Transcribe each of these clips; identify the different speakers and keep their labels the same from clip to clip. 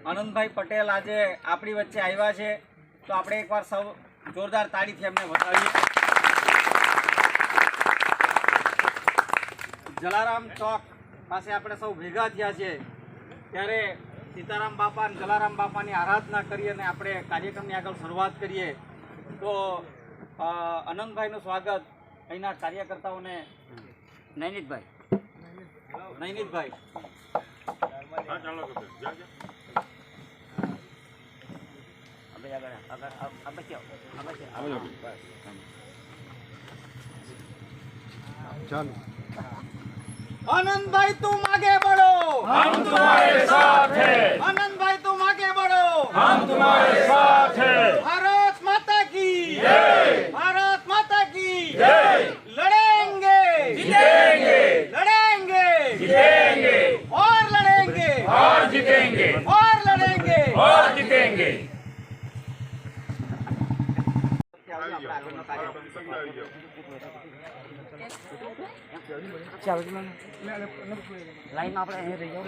Speaker 1: આનંદભાઈ પટેલ આજે આપણી વચ્ચે આવ્યા છે, તો આપણે એકવાર સૌ જોરદાર તાળીથી એમને વધાવીએ. જલારામ ચોક પાસે આપણે સૌ ભેગા થયા છે, ત્યારે સીતારામ બાપા અને જલારામ બાપાની આરાધના કરી અને આપણે કાર્યક્રમની આગળ શરૂઆત કરીએ. તો આનંદભાઈનું સ્વાગત અહીંના કાર્યકર્તાઓને. નૈનિતભાઈ आनंद भाई तुम आगे बढ़ो, हम तुम्हारे साथ हैं. आनंद भाई तुम आगे बढ़ो, हम तुम्हारे साथ हैं. भारत माता की जय, भारत माता की जय. लड़ेंगे जीतेंगे, लड़ेंगे जीतेंगे, और लड़ेंगे और जीतेंगे, और लड़ेंगे और जीतेंगे. लाइन में આપણે અહીં રહી જાવ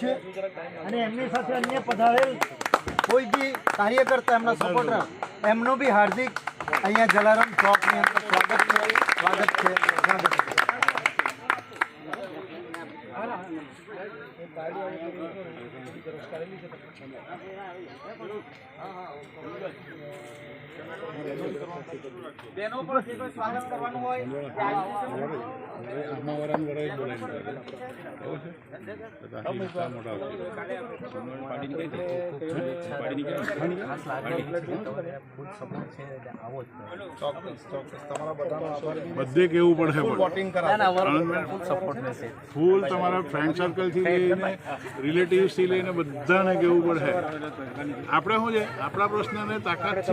Speaker 2: છે અને એમની સાથે અન્ય પધારેલ કોઈ બી કાર્યકર્તા એમના સપોર્ટર એમનું બી હાર્દિક અહીંયા જલારામ ચોકની અંદર સ્વાગત છે.
Speaker 1: બેનો પણ જે કોઈ સ્વાગત કરવાનું હોય
Speaker 3: બધે કેવું પડશે ફૂલ તમારા ફ્રેન્ડ સર્કલ થી લઈને રિલેટિવ્સ થી લઈને બધાને કેવું પડશે. આપણે શું છે આપણા પ્રશ્નને તાકાત છે,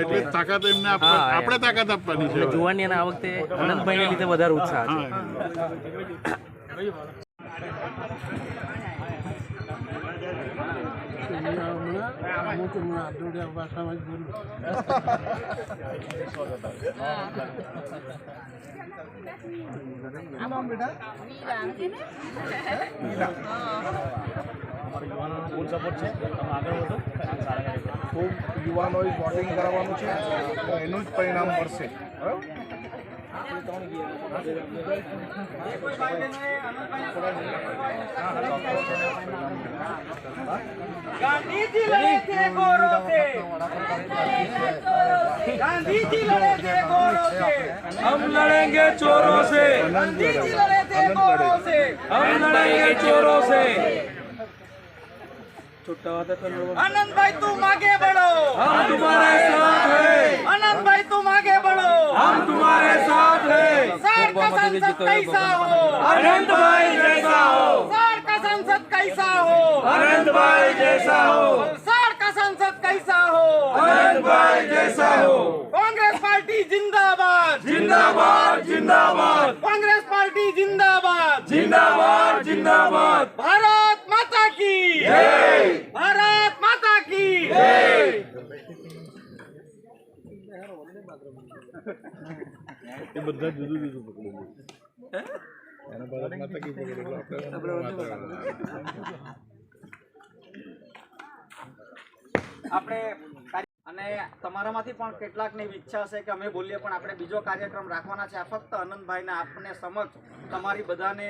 Speaker 3: એટલે તાકાત એમને આપણે તાકાત આપવાની છે.
Speaker 4: જોવાની અને આ વખતે આનંદભાઈને લીધે વધારે ઉત્સાહ છે.
Speaker 3: ખૂબ યુવાનોએ વોટિંગ કરાવવાનું છે, તો એનું જ પરિણામ મળશે.
Speaker 1: गांधी जी लड़े थे गोरों से, गांधी जी लड़े थे गोरों से,
Speaker 4: हम लड़ेंगे चोरों से.
Speaker 1: गांधी जी लड़े थे गोरों से,
Speaker 4: हम लड़ेंगे चोरों से.
Speaker 1: आनंद भाई तुम आगे बढ़ो,
Speaker 4: हम तुम्हारे साथ हैं.
Speaker 1: आनंद भाई तुम आगे बढ़ो,
Speaker 4: हम तुम्हारे साथ हैं.
Speaker 1: सार का संसद कैसा हो,
Speaker 4: अनंत भाई जैसा हो,
Speaker 1: सार का संसद कैसा हो,
Speaker 4: अनंत भाई जैसा हो,
Speaker 1: सार का संसद कैसा हो,
Speaker 4: अनंत भाई जैसा हो.
Speaker 1: कांग्रेस पार्टी जिंदाबाद,
Speaker 4: जिंदाबाद जिंदाबाद
Speaker 1: कांग्रेस पार्टी जिंदाबाद,
Speaker 4: जिंदाबाद जिंदाबाद.
Speaker 1: भारत माता की
Speaker 4: जय,
Speaker 1: भारत माता की
Speaker 4: जय.
Speaker 3: એ બધા જુદું જુદું પકડેલું એના ભારત માતા કી પકડેલું
Speaker 1: આપણે અને તમારામાંથી પણ કેટલાકની ઈચ્છા છે કે અમે બોલીએ, પણ આપણે બીજો કાર્યક્રમ રાખવાના છે. આ ફક્ત આનંદભાઈને આપને સમક્ષ તમારી બધાને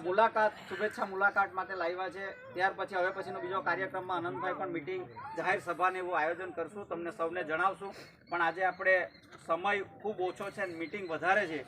Speaker 1: મુલાકાત, શુભેચ્છા મુલાકાત માટે લાવ્યા છે. ત્યાર પછી હવે પછીનો બીજો કાર્યક્રમમાં આનંદભાઈ પણ મિટિંગ, જાહેર સભાને એવું આયોજન કરશું, તમને સૌને જણાવશું. પણ આજે આપણે સમય ખૂબ ઓછો છે, મિટિંગ વધારે છે.